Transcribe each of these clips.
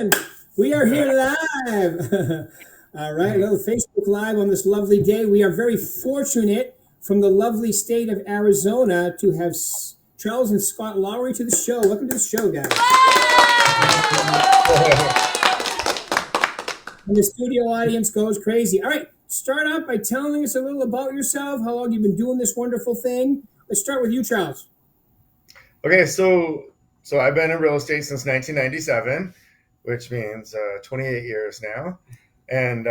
gentlemen, we are here live. All right, a little Facebook Live on this lovely day. We are very fortunate from the lovely state of Arizona to have Charles and Scott Lowry to the show. Welcome to the show, guys. And the studio audience goes crazy. All right, start out by telling us a little about yourself, how long you've been doing this wonderful thing. Let's start with you, Charles. Okay, so I've been in real estate since 1997, which means 28 years now. And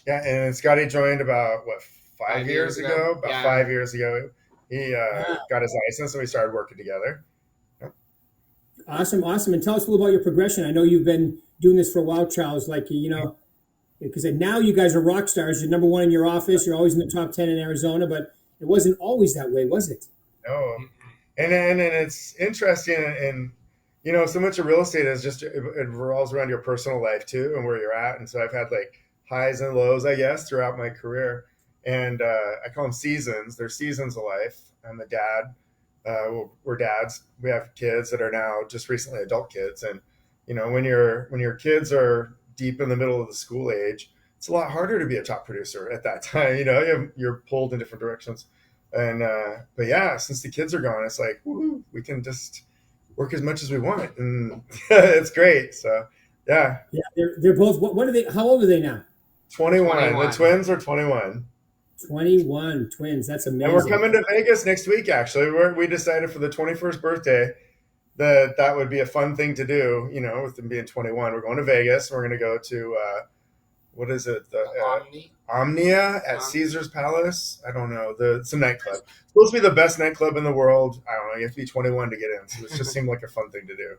and Scotty joined about, 5 years ago? About 5 years ago. He got his license, and we started working together. Yep. Awesome. And tell us a little about your progression. I know you've been doing this for a while, Charles, because now you guys are rock stars. You're number one in your office. You're always in the top 10 in Arizona, but it wasn't always that way, was it? No. And it's interesting, and so much of real estate is just it revolves around your personal life too, and where you're at. And so I've had like highs and lows, I guess, throughout my career. And I call them seasons. They're seasons of life. I'm a dad. We're dads. We have kids that are now just recently adult kids. And when your kids are deep in the middle of the school age, it's a lot harder to be a top producer at that time. You're pulled in different directions. And but yeah, since the kids are gone, it's like, woo-hoo, we can just work as much as we want, and it's great. So yeah, they're both. What are they? How old are they now? 21. The twins are 21. 21 twins. That's amazing. And we're coming to Vegas next week. Actually, we decided for the 21st birthday that would be a fun thing to do. With them being 21, we're going to Vegas. We're going to go to what is it? The Omnia at Caesar's Palace. I don't know. It's a nightclub. It's supposed to be the best nightclub in the world. I don't know. You have to be 21 to get in. So it just seemed like a fun thing to do.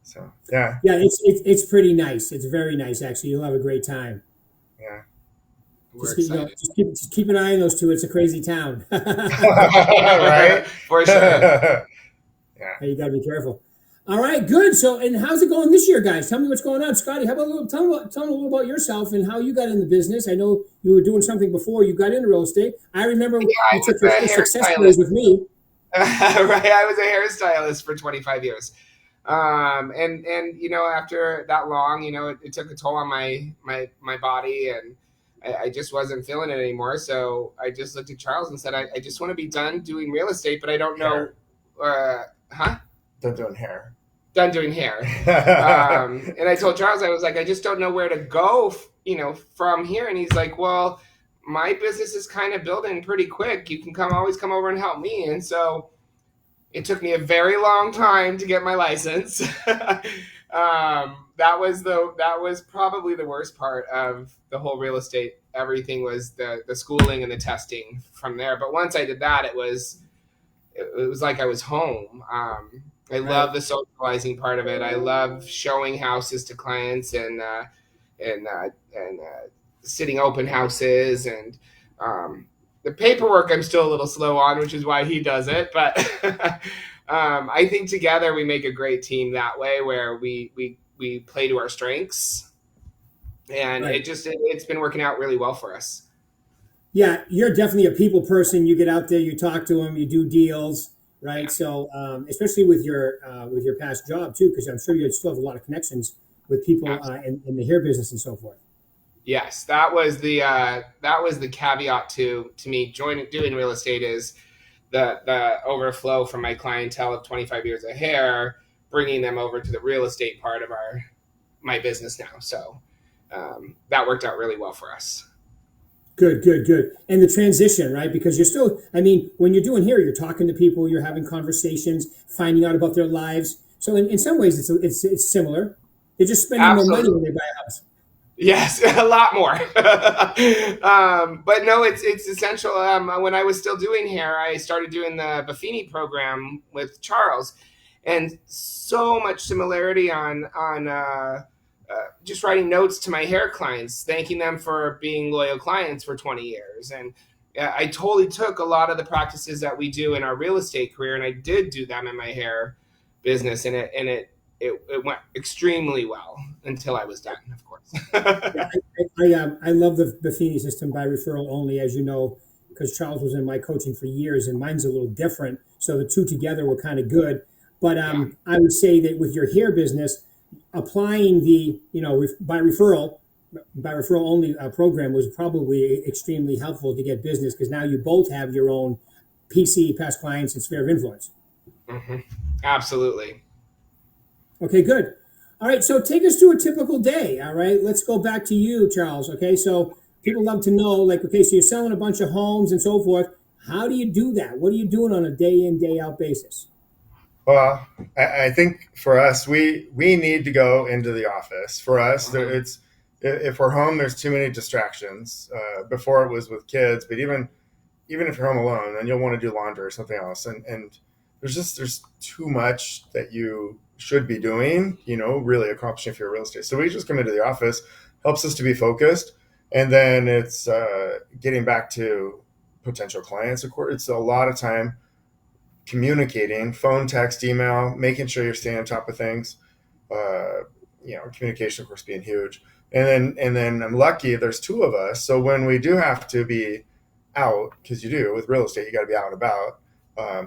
So yeah. Yeah, it's pretty nice. It's very nice, actually. You'll have a great time. Yeah. Just keep an eye on those two. It's a crazy town. Right? For sure. Yeah. You got to be careful. All right, good. So, and how's it going this year, guys? Tell me what's going on. Scotty, how about tell me a little about yourself and how you got in the business. I know you were doing something before you got into real estate. I remember you took your first success stories with me. Right, I was a hairstylist for 25 years. And after that long, it took a toll on my body, and I just wasn't feeling it anymore. So I just looked at Charles and said, I just want to be done doing real estate, but I don't know. Done doing hair. And I told Charles, I was like, I just don't know where to go, from here. And he's like, well, my business is kind of building pretty quick. You can always come over and help me. And so it took me a very long time to get my license. That was probably the worst part of the whole real estate. Everything was the schooling and the testing from there. But once I did that, it was like I was home. I love the socializing part of it. I love showing houses to clients and sitting open houses, and the paperwork I'm still a little slow on, which is why he does it. But I think together we make a great team that way, where we play to our strengths, and it's been working out really well for us. Yeah, you're definitely a people person. You get out there, you talk to them, you do deals. Right. Yeah. So, especially with your past job too, because I'm sure you still have a lot of connections with people in the hair business and so forth. Yes, that was the caveat to me doing real estate, is the overflow from my clientele of 25 years of hair, bringing them over to the real estate part of my business now. So that worked out really well for us. Good. And the transition, right? Because you're still, when you're doing here, you're talking to people, you're having conversations, finding out about their lives. So in some ways, it's similar. They're just spending more money when they buy a house. Yes, a lot more. But no, it's essential. When I was still doing hair, I started doing the Buffini program with Charles, and so much similarity on just writing notes to my hair clients, thanking them for being loyal clients for 20 years. And I totally took a lot of the practices that we do in our real estate career, and I did do them in my hair business, and it went extremely well until I was done, of course. I love the Buffini system by referral only, as you know, because Charles was in my coaching for years, and mine's a little different. So the two together were kind of good. But I would say that with your hair business, applying the, by referral only program was probably extremely helpful to get business, because now you both have your own PC, past clients, and sphere of influence. Mm-hmm. Absolutely. Okay, good. All right, so take us through a typical day. All right, let's go back to you, Charles. Okay, so people love to know, like, okay, so you're selling a bunch of homes and so forth. How do you do that? What are you doing on a day in, day out basis? Well, I think for us, we need to go into the office. For us, it's if we're home, there's too many distractions. Before it was with kids, but even if you're home alone, then you'll want to do laundry or something else, and there's too much that you should be doing, really accomplishing for your real estate. So we just come into the office, helps us to be focused, and then it's getting back to potential clients. Of course, it's a lot of time communicating, phone, text, email, making sure you're staying on top of things. Communication, of course, being huge. And then I'm lucky there's two of us. So when we do have to be out, because you do with real estate, you got to be out and about.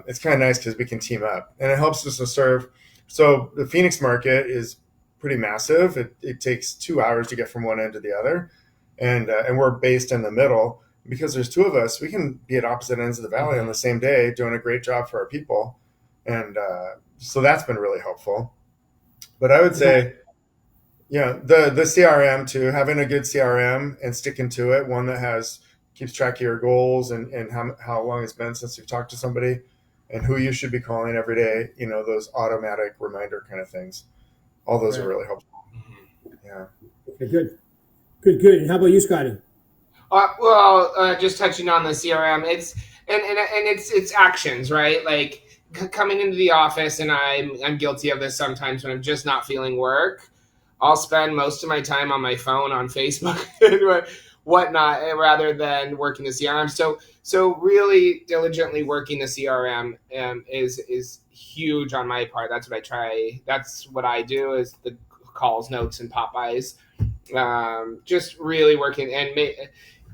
It's kind of nice because we can team up, and it helps us to serve. So the Phoenix market is pretty massive. It takes 2 hours to get from one end to the other, and we're based in the middle. Because there's two of us, we can be at opposite ends of the valley on the same day, doing a great job for our people, and so that's been really helpful. But I would say, the CRM too, having a good CRM and sticking to it, one that keeps track of your goals and how long it's been since you've talked to somebody, and who you should be calling every day. Those automatic reminder kind of things. All those are really helpful. Yeah. Okay, good. And how about you, Scotty? Just touching on the CRM, it's actions, right? Like coming into the office, and I'm guilty of this sometimes when I'm just not feeling work. I'll spend most of my time on my phone, on Facebook, and whatnot, rather than working the CRM. So really diligently working the CRM is huge on my part. That's what I try. That's what I do, is the calls, notes, and Popeyes. Just really working, and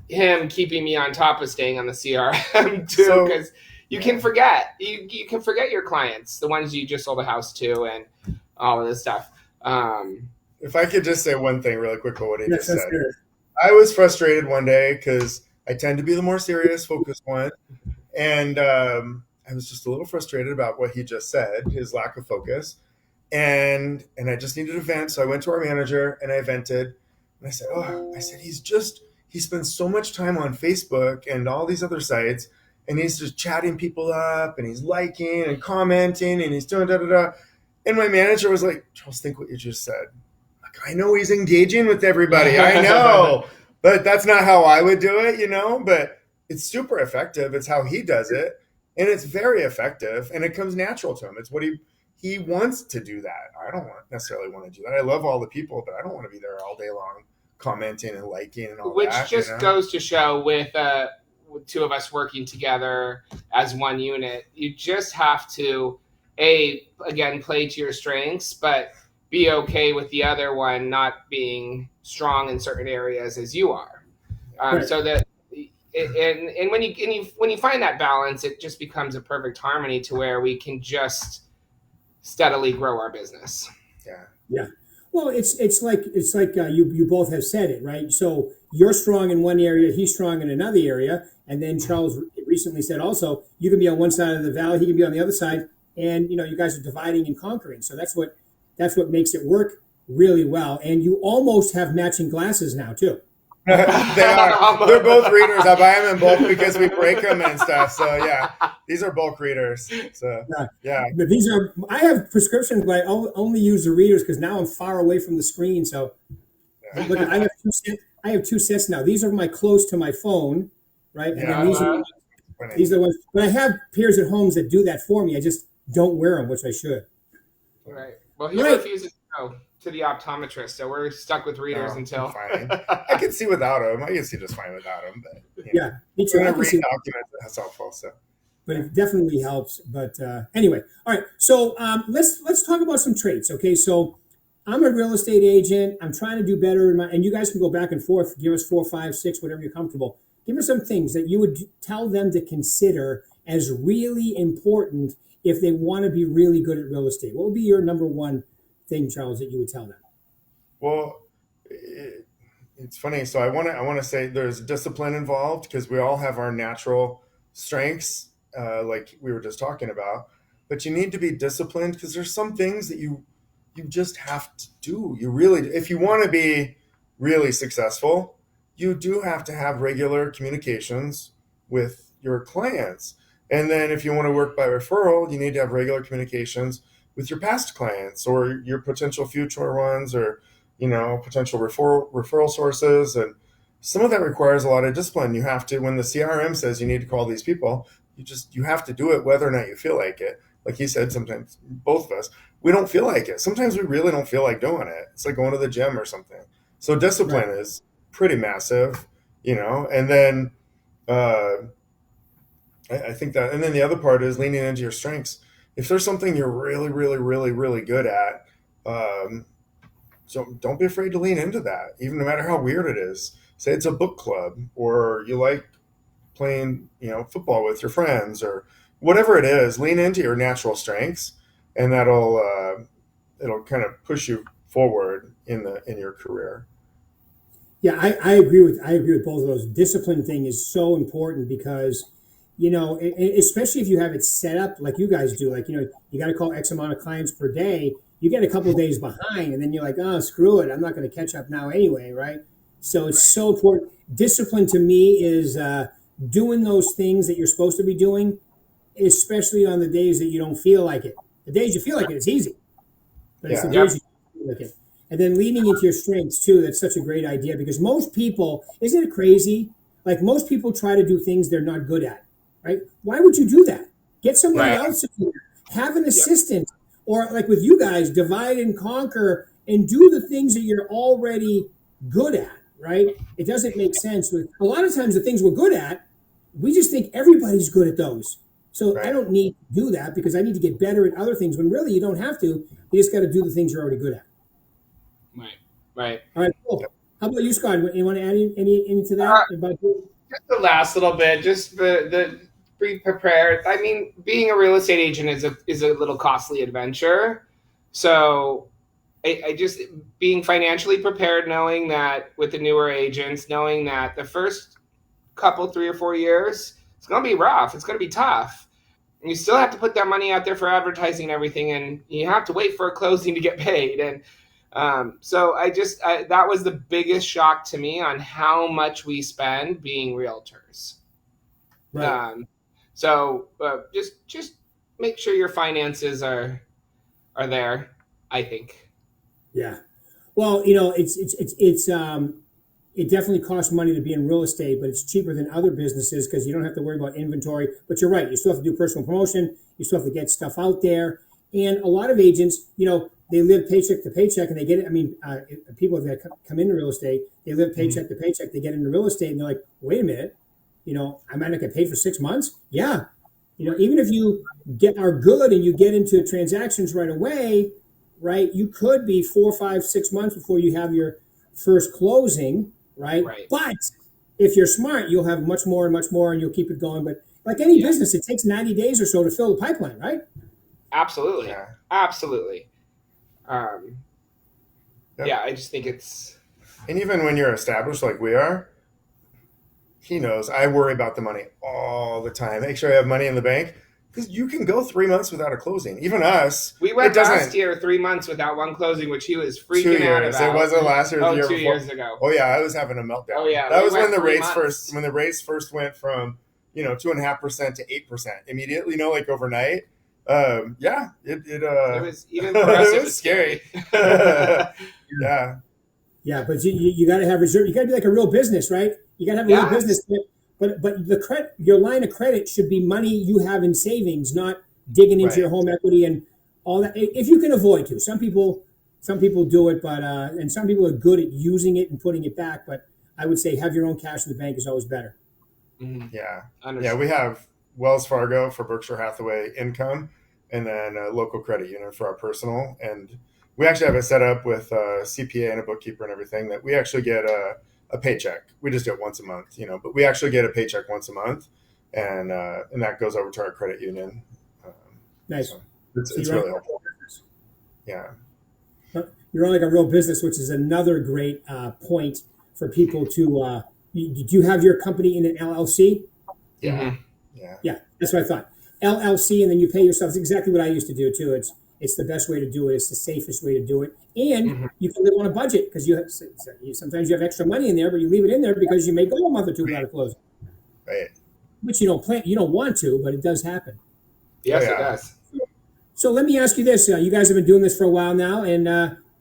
him keeping me on top of staying on the CRM too, because you can forget. You can forget your clients, the ones you just sold a house to, and all of this stuff. If I could just say one thing really quick about what he just said. I was frustrated one day because I tend to be the more serious, focused one. And I was just a little frustrated about what he just said, his lack of focus. And I just needed to vent. So I went to our manager and I vented. And I said, he spends so much time on Facebook and all these other sites, and he's just chatting people up, and he's liking and commenting, and he's doing da-da-da. And my manager was like, Charles, think what you just said. I know he's engaging with everybody. I know, but that's not how I would do it, but it's super effective. It's how he does it. And it's very effective, and it comes natural to him. It's what he wants to do that. I don't necessarily want to do that. I love all the people, but I don't want to be there all day long commenting and liking and all Which that. Which just goes to show with two of us working together as one unit, you just have to, again, play to your strengths, but be okay with the other one not being strong in certain areas as you are. Right. So that, and when you find that balance, it just becomes a perfect harmony to where we can just steadily grow our business. Yeah. Well, it's like you both have said it, right? So you're strong in one area, he's strong in another area, and then Charles recently said also, you can be on one side of the valley, he can be on the other side, and you guys are dividing and conquering. So that's what makes it work really well. And you almost have matching glasses now too. They are. They're both readers. I buy them in bulk because we break them and stuff. So yeah, these are bulk readers. So yeah. But I have prescriptions, but I only use the readers because now I'm far away from the screen. So look, I have two sets now. These are my close to my phone, right? And then these are the ones. But I have peers at home that do that for me. I just don't wear them, which I should. Right. Well, he refuses to go to the optometrist, so we're stuck with readers until. Fine. I can see without them. I can see just fine without them. But me too. When I read documents, that's helpful. So. But it definitely helps. But anyway, all right. So let's talk about some traits. Okay, so I'm a real estate agent. I'm trying to do better, and you guys can go back and forth. Give us 4, 5, 6, whatever you're comfortable. Give us some things that you would tell them to consider as really important if they want to be really good at real estate. What would be your number one thing, Charles, that you would tell them? Well, it's funny. So I want to say there's discipline involved because we all have our natural strengths, like we were just talking about. But you need to be disciplined because there's some things that you just have to do. You really, if you want to be really successful, you do have to have regular communications with your clients. And then if you want to work by referral, you need to have regular communications with your past clients or your potential future ones, or potential referral sources. And some of that requires a lot of discipline. You have to, when the CRM says you need to call these people, you have to do it whether or not you feel like it. Like you said, sometimes both of us, we don't feel like it. Sometimes we really don't feel like doing it. It's like going to the gym or something. So discipline Right. is pretty massive, and then I think that, and then the other part is leaning into your strengths. If there's something you're really, really, really, really good at, so don't be afraid to lean into that, even no matter how weird it is. Say it's a book club, or you like playing, football with your friends, or whatever it is. Lean into your natural strengths, and it'll kind of push you forward in your career. Yeah, I agree with both of those. Discipline thing is so important because, especially if you have it set up like you guys do, like you got to call X amount of clients per day. You get a couple of days behind, and then you're like, oh, screw it, I'm not going to catch up now anyway, right? So it's so important. Discipline to me is doing those things that you're supposed to be doing, especially on the days that you don't feel like it. The days you feel like it, it's easy, but it's the Yeah. Yep. days you don't feel like it. And then leaning into your strengths too. That's such a great idea because most people, isn't it crazy? Like most people try to do things they're not good at, right? Why would you do that? Get somebody Right. else to do it. Have an Yep. assistant, or like with you guys, divide and conquer and do the things that you're already good at, right? It doesn't make sense. With a lot of times, the things we're good at, we just think everybody's good at those. So I Right. don't need to do that because I need to get better at other things. When really you don't have to. You just got to do the things you're already good at. Right. Right. All right, cool. Yep. How about you, Scott? You want to add any to that? About Just the last little bit, just the be prepared. I mean, being a real estate agent is a little costly adventure. So I just being financially prepared, knowing that with the newer agents, knowing that the first couple 3 or 4 years, it's gonna be rough. It's gonna be tough. And you still have to put that money out there for advertising and everything, and you have to wait for a closing to get paid. And so that was the biggest shock to me on how much we spend being realtors. right. So just make sure your finances are there. I think. Yeah. Well, it definitely costs money to be in real estate, but it's cheaper than other businesses because you don't have to worry about inventory. But you're right; you still have to do personal promotion. You still have to get stuff out there. And a lot of agents, they live paycheck to paycheck, and they get it. I mean, people that come into real estate, they live paycheck to paycheck. They get into real estate, and they're like, "Wait a minute, I might not get paid for 6 months." Yeah, even if you are good and you get into transactions right away, right? You could be 4, 5, 6 months before you have your first closing, right? Right. But if you're smart, you'll have much more and much more, and you'll keep it going. But like any Yeah. business, it takes 90 days or so to fill the pipeline, right? Absolutely. Yeah. Absolutely. Um, Yep. yeah, I just think it's And even when you're established like we are, he knows I worry about the money all the time. Make sure I have money in the bank because you can go 3 months without a closing. Even us, we it went doesn't. last year 3 months without one closing, which he was 2 freaking out years. about. It wasn't last year. Or Oh, the year 2 before. years ago. Oh yeah, I was having a meltdown. Oh, yeah, that we was when went the 3 rates months. first went from 2.5% to 8% immediately. Like overnight. Yeah, It was even for us. It was scary. Yeah. Yeah, but you got to have reserve. You got to be like a real business, right? You got to have a real Yes. business. But the credit, your line of credit should be money you have in savings, not digging into Right. your home equity and all that. If you can avoid to, some people do it, but and some people are good at using it and putting it back. But I would say have your own cash in the bank is always better. Mhm. Yeah. Understood. We have Wells Fargo for Berkshire Hathaway income, and then a local credit union for our personal. And we actually have it set up with a CPA and a bookkeeper and everything that we actually get a paycheck. We just do it once a month, but we actually get a paycheck once a month, and that goes over to our credit union. Nice. So So it's you're really right. helpful. Yeah. You're on like a real business, which is another great point for people to. Do you have your company in an LLC? Yeah. Yeah, that's what I thought. LLC, and then you pay yourself. It's exactly what I used to do too. It's the best way to do it. It's the safest way to do it, and you can live on a budget because sometimes you have extra money in there, but you leave it in there because you may go a month or two without a closing. Right. Which you don't plan. You don't want to, but it does happen. Yes, Oh, yeah. it does. So let me ask you this: you guys have been doing this for a while now, and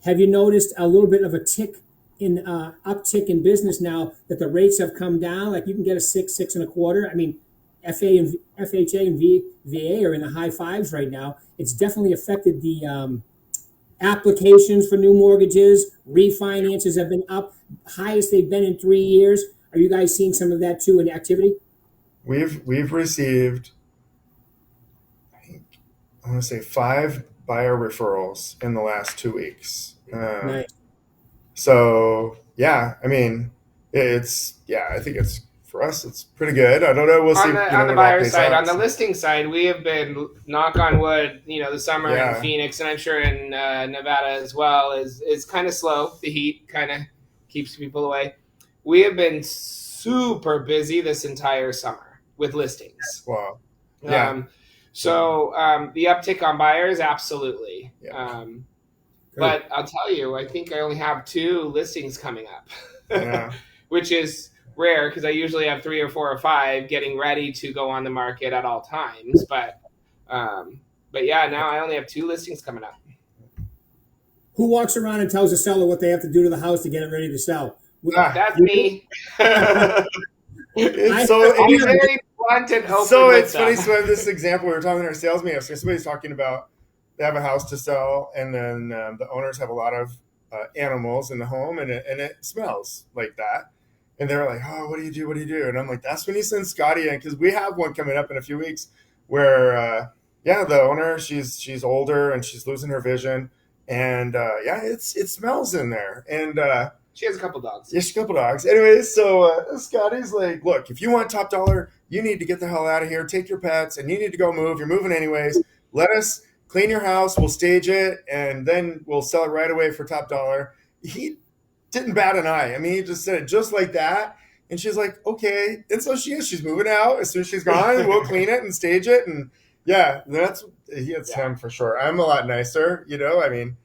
have you noticed a little bit of a uptick in business now that the rates have come down? Like you can get a 6.25. I mean, FHA and VA are in the high fives right now. It's definitely affected the applications for new mortgages. Refinances have been up, highest they've been in 3 years. Are you guys seeing some of that too in activity? We've received, I want to say 5 buyer referrals in the last 2 weeks. Nice. So yeah, I mean, I think it's for us. It's pretty good. I don't know. We'll see. On the buyer side, on the listing side, we have been, knock on wood, the summer in Phoenix, and I'm sure in Nevada as well, is kind of slow. The heat kind of keeps people away. We have been super busy this entire summer with listings. Wow. Yeah. So the uptick on buyers, absolutely. Yeah. But I'll tell you, I think I only have 2 listings coming up, which is rare because I usually have 3 or 4 or 5 getting ready to go on the market at all times. But yeah, now I only have 2 listings coming up. Who walks around and tells the seller what they have to do to the house to get it ready to sell? That's me. It's I'm very blunt and open. So it's funny. So in this example, we were talking to our sales meeting. So somebody's talking about they have a house to sell, and then the owners have a lot of animals in the home, and it smells like that. And they're like, "Oh, what do you do? What do you do?" And I'm like, "That's when you send Scotty in, because we have one coming up in a few weeks where, the owner she's older and she's losing her vision, and it smells in there, and she has a couple dogs. Yeah, she has a couple dogs. Anyways, so Scotty's like, "Look, if you want top dollar, you need to get the hell out of here. Take your pets, and you need to go move. You're moving anyways. Let us clean your house. We'll stage it, and then we'll sell it right away for top dollar." He didn't bat an eye. I mean, he just said it just like that. And she's like, "Okay." And so she's moving out. As soon as she's gone, we'll clean it and stage it. And yeah, it's him for sure. I'm a lot nicer, I mean.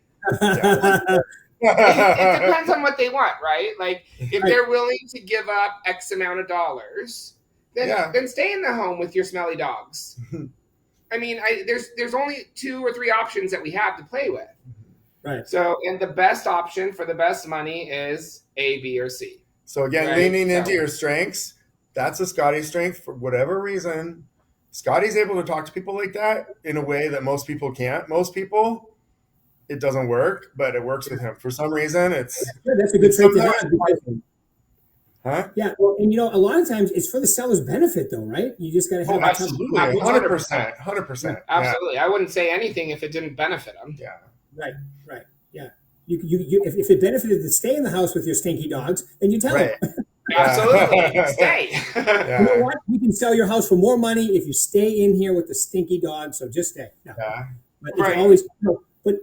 It depends on what they want, right? Like if they're willing to give up X amount of dollars, then stay in the home with your smelly dogs. I mean, there's only 2 or 3 options that we have to play with. Right. So, and the best option for the best money is A, B, or C. So again, leaning into your strengths, that's a Scotty strength for whatever reason. Scotty's able to talk to people like that in a way that most people can't. Most people, it doesn't work, but it works with him. For some reason, that's a good trait to have. Huh? Yeah, well, and a lot of times it's for the seller's benefit, though, right? You just got to have absolutely, 100%. Absolutely, I wouldn't say anything if it didn't benefit them. Yeah. Right. Yeah. You if it benefited to stay in the house with your stinky dogs, then you tell them. Absolutely, stay. You know what? You can sell your house for more money if you stay in here with the stinky dog. So just stay. No. But it's always.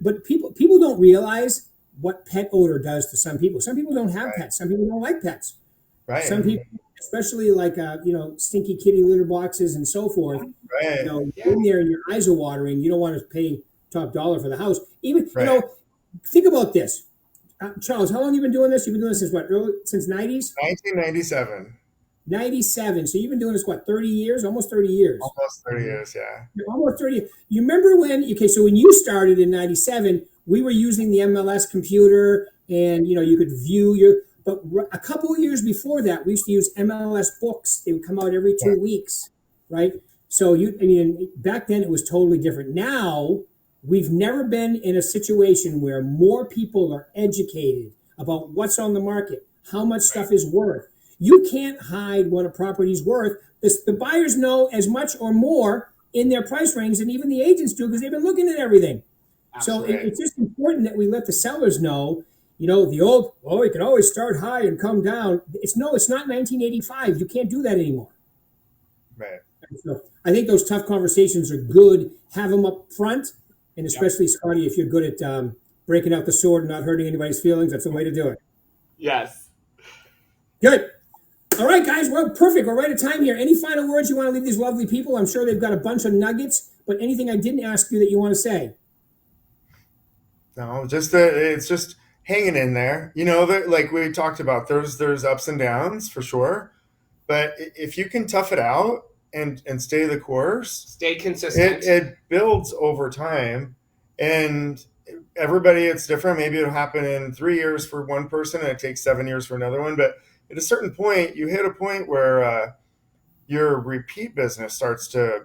But people don't realize what pet odor does to some people. Some people don't have pets. Some people don't like pets. Right. Some people, especially like stinky kitty litter boxes and so forth. Right. In there and your eyes are watering. You don't want to pay top dollar for the house. Even think about this, Charles. How long have you been doing this? You've been doing this since what? Since 90s? 1997. 97. So you've been doing this 30 years? Almost 30 years. Almost 30 years, yeah. Almost 30. You remember when? Okay, so when you started in 97, we were using the MLS computer, and you could view your. But a couple of years before that, we used to use MLS books. They would come out every 2 weeks, right? So back then it was totally different. Now we've never been in a situation where more people are educated about what's on the market, how much stuff is worth. You can't hide what a property's worth. The buyers know as much or more in their price range than even the agents do because they've been looking at everything. Absolutely. So it's just important that we let the sellers know, the old, you can always start high and come down. It's not 1985. You can't do that anymore. Right. So I think those tough conversations are good. Have them up front. And especially, Scotty, if you're good at breaking out the sword and not hurting anybody's feelings. That's the way to do it. Yes. Good. All right, guys. Well, perfect. We're right at time here. Any final words you want to leave these lovely people? I'm sure they've got a bunch of nuggets, but anything I didn't ask you that you want to say? No, just it's just hanging in there. Like we talked about, there's ups and downs for sure, but if you can tough it out and stay the course, stay consistent, it builds over time. And everybody, it's different. Maybe it'll happen in 3 years for one person and it takes 7 years for another one. But at a certain point, you hit a point where your repeat business starts to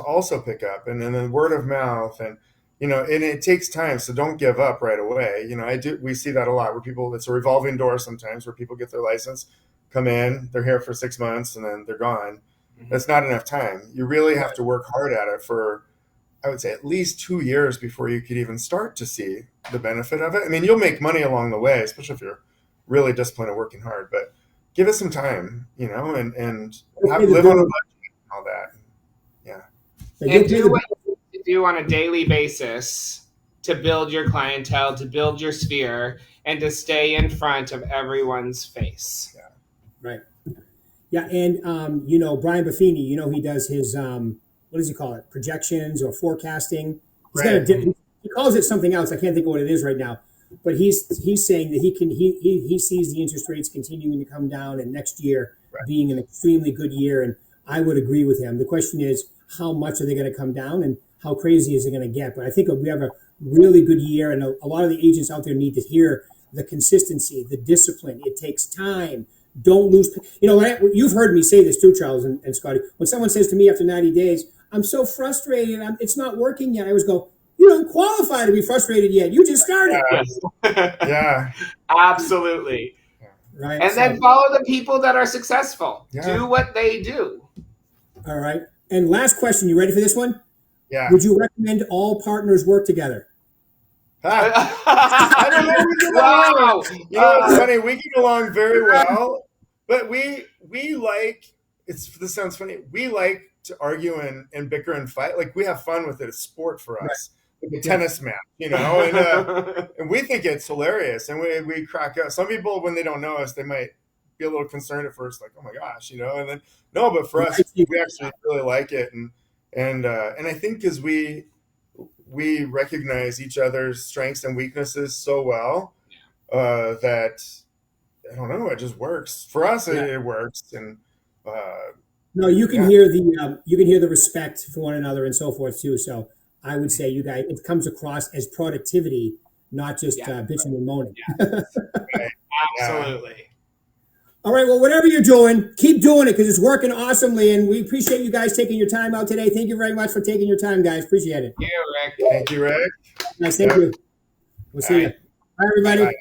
also pick up, and then word of mouth, and and it takes time. So don't give up right away. We see that a lot where people, it's a revolving door sometimes, where people get their license, come in, they're here for 6 months, and then they're gone. Mm-hmm. That's not enough time. You really have to work hard at it for, I would say, at least 2 years before you could even start to see the benefit of it. I mean, you'll make money along the way, especially if you're really disciplined and working hard, but give it some time, and live on a budget and all that. Yeah. And do what you need to do on a daily basis to build your clientele, to build your sphere, and to stay in front of everyone's face. Yeah. Right. Yeah, and Brian Buffini, he does his what does he call it? Projections or forecasting. Right. He calls it something else. I can't think of what it is right now. But he's saying that he sees the interest rates continuing to come down, and next year being an extremely good year. And I would agree with him. The question is, how much are they going to come down, and how crazy is it going to get? But I think we have a really good year, and a lot of the agents out there need to hear the consistency, the discipline. It takes time. Don't lose. You've heard me say this too, Charles and Scotty. When someone says to me after 90 days, I'm so frustrated, it's not working yet, I always go, you don't qualify to be frustrated yet. You just started. Yeah. Absolutely. Right. And then follow the people that are successful. Yeah. Do what they do. All right. And last question. You ready for this one? Yeah. Would you recommend all partners work together? I don't know. Wow. It's funny. We get along very well, but we like, this sounds funny. We like to argue and bicker and fight. Like, we have fun with it. It's sport for us. Like a tennis match, and we think it's hilarious, and we crack up. Some people, when they don't know us, they might be a little concerned at first, like, oh my gosh, and then no, but for us, we actually really like it, and I think because we recognize each other's strengths and weaknesses so well that, I don't know, it just works for us. It works, and no, you can hear the respect for one another and so forth too. So I would say, you guys, it comes across as productivity, not just bitching and moaning. Yeah. Absolutely. All right. Well, whatever you're doing, keep doing it, because it's working awesomely, and we appreciate you guys taking your time out today. Thank you very much for taking your time, guys. Appreciate it. Thank you, Rick. Thank you, Rick. Nice. Thank you. We'll see you. Bye, everybody. Bye.